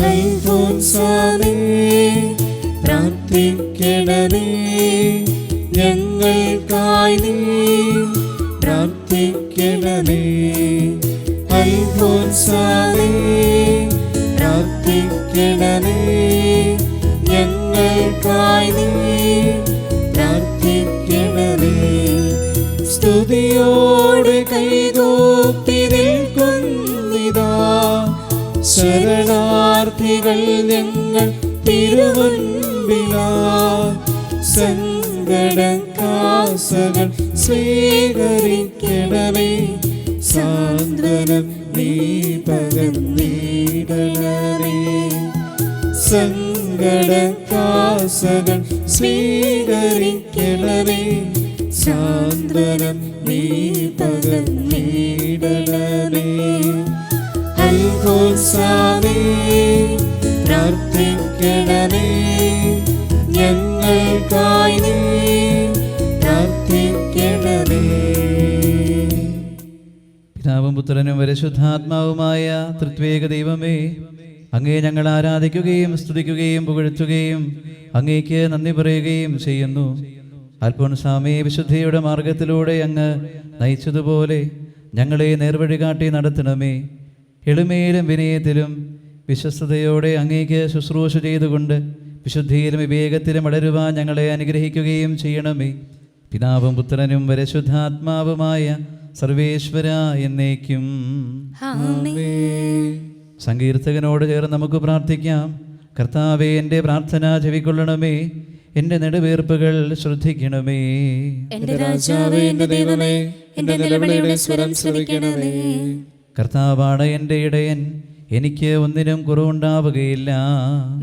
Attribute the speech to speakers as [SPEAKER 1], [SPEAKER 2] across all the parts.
[SPEAKER 1] അൽഫോൻസാമേ പ്രാർത്ഥിക്കണമേ, ഞങ്ങൾക്കായി നീ പ്രാർത്ഥിക്കണമേ. അൽഫോൻസാമേ പ്രാർത്ഥിക്കണമേ, ഞങ്ങൾക്കായി നീ പ്രാർത്ഥിക്കണമേ. സ്തുതിയോടെ കൈകൂപ്പി നിൽക്കുന്നിതാ, ശരണാർത്ഥികൾ ഞങ്ങൾ തിരുമുൻപിലാ. സങ്കടക്കാസകൾ സ്വീകരിക്കണമേ, സാന്ത്വനം നീ പകർന്നിടണമേ. സങ്കടക്കാസകൾ സ്വീകരിക്കണമേ, സാന്ത്വനം നീ പകർന്നിടണമേ. അൽഫോൻസാമേ പ്രാർത്ഥിക്കണമേ, ഞങ്ങൾക്കായി നീ പ്രാർത്ഥിക്കണമേ.
[SPEAKER 2] പിതാവും പുത്രനും പരിശുദ്ധാത്മാവുമായ ത്രിത്വേക ദൈവമേ, അങ്ങേ ഞങ്ങൾ ആരാധിക്കുകയും സ്തുതിക്കുകയും പുകഴ്ത്തുകയും അങ്ങേക്ക് നന്ദി പറയുകയും ചെയ്യുന്നു. അൽഫോൻസാമേ വിശുദ്ധിയുടെ മാർഗത്തിലൂടെ അങ്ങ് നയിച്ചതുപോലെ ഞങ്ങളെ നേർവഴി കാട്ടി നടത്തണമേ. എളിമയിലും വിനയത്തിലും വിശ്വസ്തയോടെ അങ്ങേക്ക് ശുശ്രൂഷ ചെയ്തുകൊണ്ട് വിശുദ്ധിയിലും വിവേകത്തിലും വളരുവാൻ ഞങ്ങളെ അനുഗ്രഹിക്കുകയും ചെയ്യണമേ. പിതാവും പുത്രനും പരിശുദ്ധാത്മാവുമായ സർവേശ്വര എന്നേക്കും
[SPEAKER 1] ആമേൻ.
[SPEAKER 2] സങ്കീർത്തകനോട് ചേർന്ന് നമുക്ക് പ്രാർത്ഥിക്കാം. കർത്താവേ, എൻ്റെ പ്രാർത്ഥന ചെവിക്കൊള്ളണമേ, എൻ്റെ നെടുവീർപ്പുകൾ ശ്രദ്ധിക്കണമേ.
[SPEAKER 1] എൻ്റെ രാജാവേ, എൻ്റെ ദൈവമേ, എൻ്റെ നിലവിളിയുടെ സ്വരം ശ്രവിക്കണമേ.
[SPEAKER 2] കർത്താവാണ് എൻ്റെ ഇടയൻ, എനിക്ക് ഒന്നിനും കുറവുണ്ടാവുകയില്ല.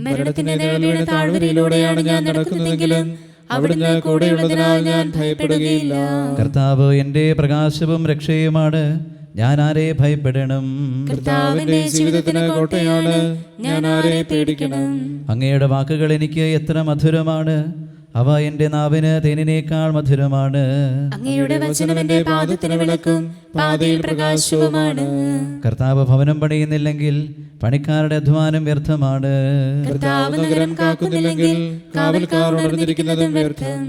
[SPEAKER 1] മരണത്തിന്റെ നിഴലിയുടെ താഴ്വരയിലൂടെയാണ് ഞാൻ നടക്കുന്നതെങ്കിലും അവിടുന്ന് കൂടെയുള്ളതിനാൽ ഞാൻ ഭയപ്പെടുകയില്ല.
[SPEAKER 2] കർത്താവ് എൻ്റെ പ്രകാശവും രക്ഷയുമാണ്, ഞാൻ ആരെ ഭയപ്പെടണം?
[SPEAKER 1] കർത്താവിന്റെ ജീവിതത്തിന് കോട്ടയാണ്, ഞാൻ ആരെ പേടിക്കണം?
[SPEAKER 2] അങ്ങയുടെ വാക്കുകൾ എനിക്ക് എത്ര മധുരമാണ്, അവ എൻ്റെ നാവിന് തേനിനേക്കാൾ മധുരമാണ്.
[SPEAKER 1] അങ്ങയുടെ വചനം എൻ്റെ പാദത്തിന് വിളക്കും പാതയിൽ പ്രകാശവുമാണ്.
[SPEAKER 2] കർത്താവ് ഭവനം പണിയുന്നില്ലെങ്കിൽ പണിക്കാരുടെ അധ്വാനം വ്യർത്ഥമാണ്.
[SPEAKER 1] കർത്താവ് നഗരം കാക്കുന്നില്ലെങ്കിൽ കാവൽക്കാർ ഉണർന്നിരിക്കുന്നതും വ്യർത്ഥം.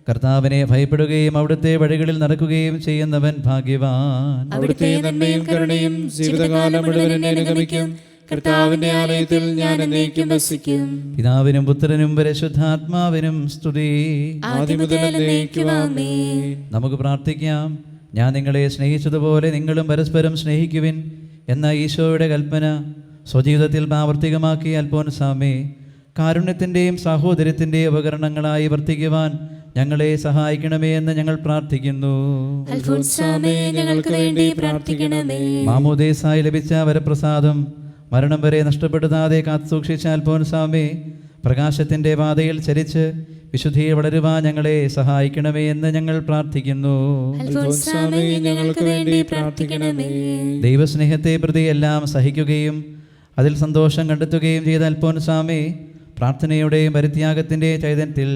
[SPEAKER 2] കർത്താവിനെ ഭയപ്പെടുകയും അവിടുത്തെ വഴികളിൽ നടക്കുകയും ചെയ്യുന്നവൻ ഭാഗ്യവാൻ.
[SPEAKER 1] അവിടുത്തെ നന്മയും കരുണയും ജീവിതകാലം മുഴുവൻ എന്നെ അനുഗമിക്കും. കർത്താവിന്റെ ആലയത്തിൽ ഞാൻ എന്നേക്കും വസിക്കും.
[SPEAKER 2] പിതാവിനും പുത്രനും പരിശുദ്ധാത്മാവിനും സ്തുതി,
[SPEAKER 1] ആദ്യം മുതൽ എന്നേക്കും ആമേൻ.
[SPEAKER 2] നമുക്ക് പ്രാർത്ഥിക്കാം. ഞാൻ നിങ്ങളെ സ്നേഹിച്ചതുപോലെ നിങ്ങളും പരസ്പരം സ്നേഹിക്കുവിൻ എന്ന ഈശോയുടെ കൽപ്പന സ്വജീവിതത്തിൽ പ്രാവർത്തികമാക്കി അൽഫോൻസാമേ, കാരുണ്യത്തിൻ്റെയും സാഹോദര്യത്തിൻ്റെയും ഉപകരണങ്ങളായി വർത്തിക്കുവാൻ ഞങ്ങളെ സഹായിക്കണമേ എന്ന് ഞങ്ങൾ പ്രാർത്ഥിക്കുന്നു.
[SPEAKER 1] അൽഫോൻസാമേ, ഞങ്ങൾക്ക് വേണ്ടി പ്രാർത്ഥിക്കണമേ.
[SPEAKER 2] മാമോദീസായി ലഭിച്ച വരപ്രസാദം മരണം വരെ നഷ്ടപ്പെടുത്താതെ കാത്തുസൂക്ഷിച്ച അൽഫോൻസാമേ, പ്രകാശത്തിൻ്റെ പാതയിൽ ചരിച്ച് വിശുദ്ധിയിൽ വളരുവാൻ ഞങ്ങളെ സഹായിക്കണമേ എന്ന് ഞങ്ങൾ പ്രാർത്ഥിക്കുന്നു.
[SPEAKER 1] അൽഫോൻസാമേ, ഞങ്ങൾക്ക് വേണ്ടി പ്രാർത്ഥിക്കണമേ.
[SPEAKER 2] ദൈവസ്നേഹത്തെ പ്രതി എല്ലാം സഹിക്കുകയും അതിൽ സന്തോഷം കണ്ടെത്തുകയും ചെയ്ത അൽഫോൻസാമേ, പ്രാർത്ഥനയുടെയും പരിത്യാഗത്തിൻ്റെ ചൈതന്യത്തിൽ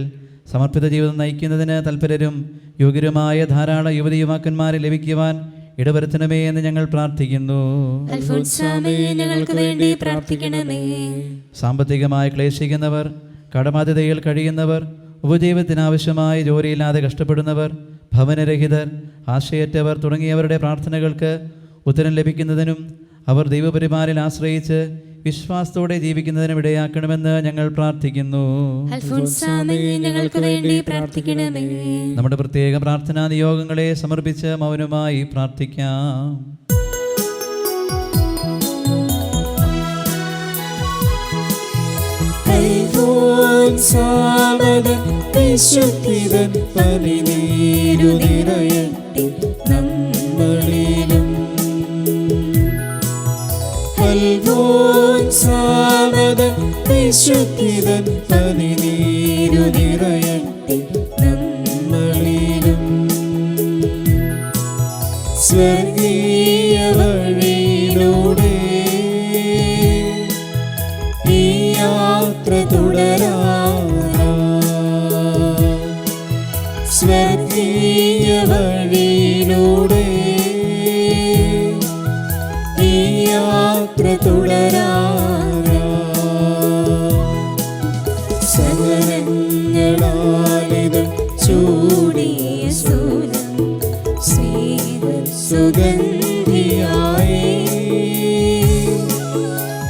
[SPEAKER 2] സമർപ്പിത ജീവിതം നയിക്കുന്നതിന് തൽപരരും യോഗ്യരുമായ ധാരാളം യുവതി യുവാക്കന്മാരെ ലഭിക്കുവാൻ ഇടവരുത്തണമേ എന്ന് ഞങ്ങൾ പ്രാർത്ഥിക്കുന്നു.
[SPEAKER 1] അൽഫോൻസാമേ, ഞങ്ങൾക്ക് വേണ്ടി പ്രാർത്ഥിക്കണമേ.
[SPEAKER 2] സാമ്പത്തികമായി ക്ലേശിക്കുന്നവർ, കടബാധ്യതയിൽ കഴിയുന്നവർ, ഉപജീവനത്തിനാവശ്യമായ ജോലിയില്ലാതെ കഷ്ടപ്പെടുന്നവർ, ഭവനരഹിതർ, ആശ്രയറ്റവർ തുടങ്ങിയവരുടെ പ്രാർത്ഥനകൾക്ക് ഉത്തരം ലഭിക്കുന്നതിനും അവർ ദൈവപരിപാലനയിൽ ആശ്രയിച്ച് വിശ്വാസത്തോടെ ജീവിക്കുന്നതിനും ഇടയാക്കണമെന്ന് ഞങ്ങൾ പ്രാർത്ഥിക്കുന്നു.
[SPEAKER 1] അൽഫോൻസാമേ, ഞങ്ങൾക്ക് വേണ്ടി പ്രാർത്ഥിക്കണമേ.
[SPEAKER 2] നമ്മുടെ പ്രത്യേക പ്രാർത്ഥനാ നിയോഗങ്ങളെ സമർപ്പിച്ച് മൗനമായി പ്രാർത്ഥിക്കാം.
[SPEAKER 1] അൽഫോൻസാമൻ വിശുദ്ധിതൻ പനിനീരു നിറയട്ടെ നമ്മളിലും. അൽഫോൻസാമൻ വിശുദ്ധിതൻ പനിനീരു നിറയട്ടെ നമ്മളിലും. സ്വർഗീയ വഴിയിലൂടെ ഈ യാത്ര തുടരാനാ. സ്വർഗീയ വഴിയിലൂടെ ഈ യാത്ര തുടരാനാ. സുഗന്ധിയായി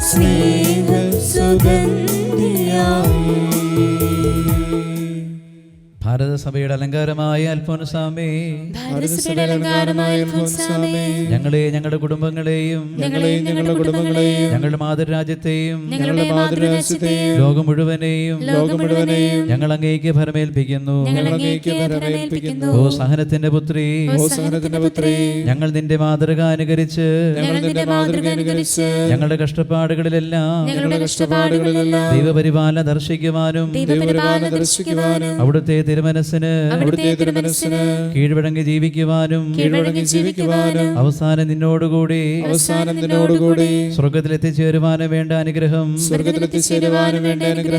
[SPEAKER 1] സ്നേഹ സുഗന്ധിയായി.
[SPEAKER 2] ഭാരതസഭയുടെ അലങ്കാരമായ അൽഫോൻസാമേ, ഞങ്ങളെ ഞങ്ങളുടെ കുടുംബങ്ങളെയും ഞങ്ങളുടെ മാതൃരാജ്യത്തെയും ലോകം മുഴുവനെയും ഞങ്ങൾ അങ്ങേക്ക് ഭരമേൽപ്പിക്കുന്നു. ഓ സഹനത്തിന്റെ പുത്രി, ഞങ്ങൾ നിന്റെ മാതൃക അനുകരിച്ച് ഞങ്ങളുടെ കഷ്ടപ്പാടുകളിലെല്ലാം ദൈവപരിപാലന ദർശിക്കുവാനും അവിടുത്തെ തിരുമനസ്സിന് കീഴ്വഴങ്ങി ജീവിക്കുവാനും അവസാനം നിന്നോടുകൂടി സ്വർഗത്തിൽ എത്തിച്ചേരുവാനും വേണ്ട അനുഗ്രഹം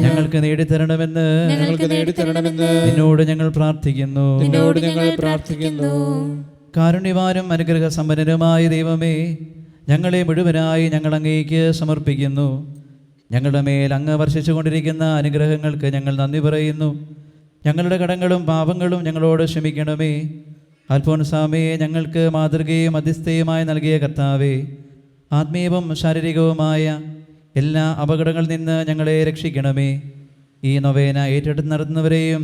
[SPEAKER 2] ഞങ്ങൾക്ക് നേടിത്തരണമെന്ന് നിന്നോട് ഞങ്ങൾ പ്രാർത്ഥിക്കുന്നു. കാരുണ്യവാനും അനുഗ്രഹ സമ്പന്നനുമായ ദൈവമേ, ഞങ്ങളെ മുഴുവനായി ഞങ്ങൾ അങ്ങേക്ക് സമർപ്പിക്കുന്നു. ഞങ്ങളുടെ മേൽ അങ്ങ് വർഷിച്ചുകൊണ്ടിരിക്കുന്ന അനുഗ്രഹങ്ങൾക്ക് ഞങ്ങൾ നന്ദി പറയുന്നു. ഞങ്ങളുടെ കടങ്ങളും പാപങ്ങളും ഞങ്ങളോട് ക്ഷമിക്കണമേ. അൽഫോൻസാമയെ ഞങ്ങൾക്ക് മാതൃകയും മധ്യസ്ഥയുമായി നൽകിയ കർത്താവേ, ആത്മീയവും ശാരീരികവുമായ എല്ലാ അപകടങ്ങളിൽ നിന്ന് ഞങ്ങളെ രക്ഷിക്കണമേ. ഈ നൊവേന ഏറ്റെടുത്ത് നടത്തുന്നവരെയും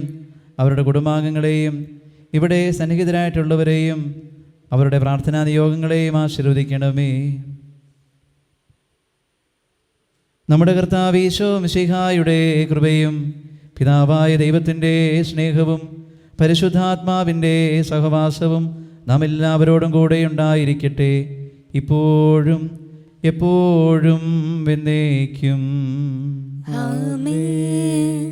[SPEAKER 2] അവരുടെ കുടുംബാംഗങ്ങളെയും ഇവിടെ സന്നിഹിതരായിട്ടുള്ളവരെയും അവരുടെ പ്രാർത്ഥനാ നിയോഗങ്ങളെയും ആശീർവദിക്കണമേ. നമ്മുടെ കർത്താവ് ഈശോ മിശിഹായുടെ കൃപയും പിതാവായ ദൈവത്തിൻ്റെ സ്നേഹവും പരിശുദ്ധാത്മാവിൻ്റെ സഹവാസവും നാം എല്ലാവരോടും കൂടെ ഉണ്ടായിരിക്കട്ടെ, ഇപ്പോഴും എപ്പോഴും എന്നേക്കും.
[SPEAKER 3] ആമേൻ.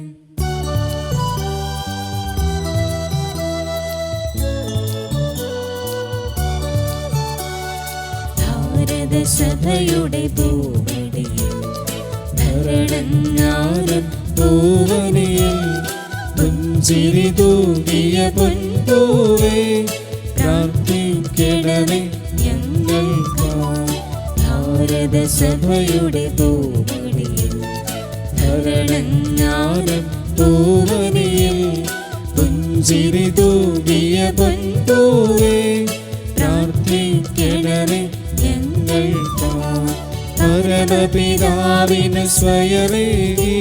[SPEAKER 3] ഭാരതസഭയുടെ ഭൂമിയിൽ ഭരണജ്ഞാനം പൂവനിയിൽ പുഞ്ചിരി തൂകിയ പൊൻപൂവേ, പ്രാർത്ഥിക്കണമേ ഞങ്ങൾക്കായി. ഭാരതസഭയുടെ ഭൂമിയിൽ ഭരണജ്ഞാനം പൂവനിയിൽ പുഞ്ചിരി തൂകിയ പൊൻപൂവേ, പ്രാർത്ഥിക്കണമേ ഞങ്ങൾക്കായി. പരമപിതാവിന് സ്വയമേകി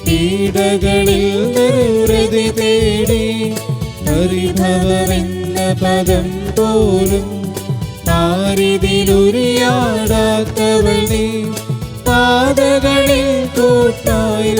[SPEAKER 3] പീഡകളിൽ നിർവൃതി തേടി പരിഭവമെന്ന പദം പോലും പാരിതിലുരിയാടാത്തവൾ നീ, പാതകളിൽ കൂട്ടായി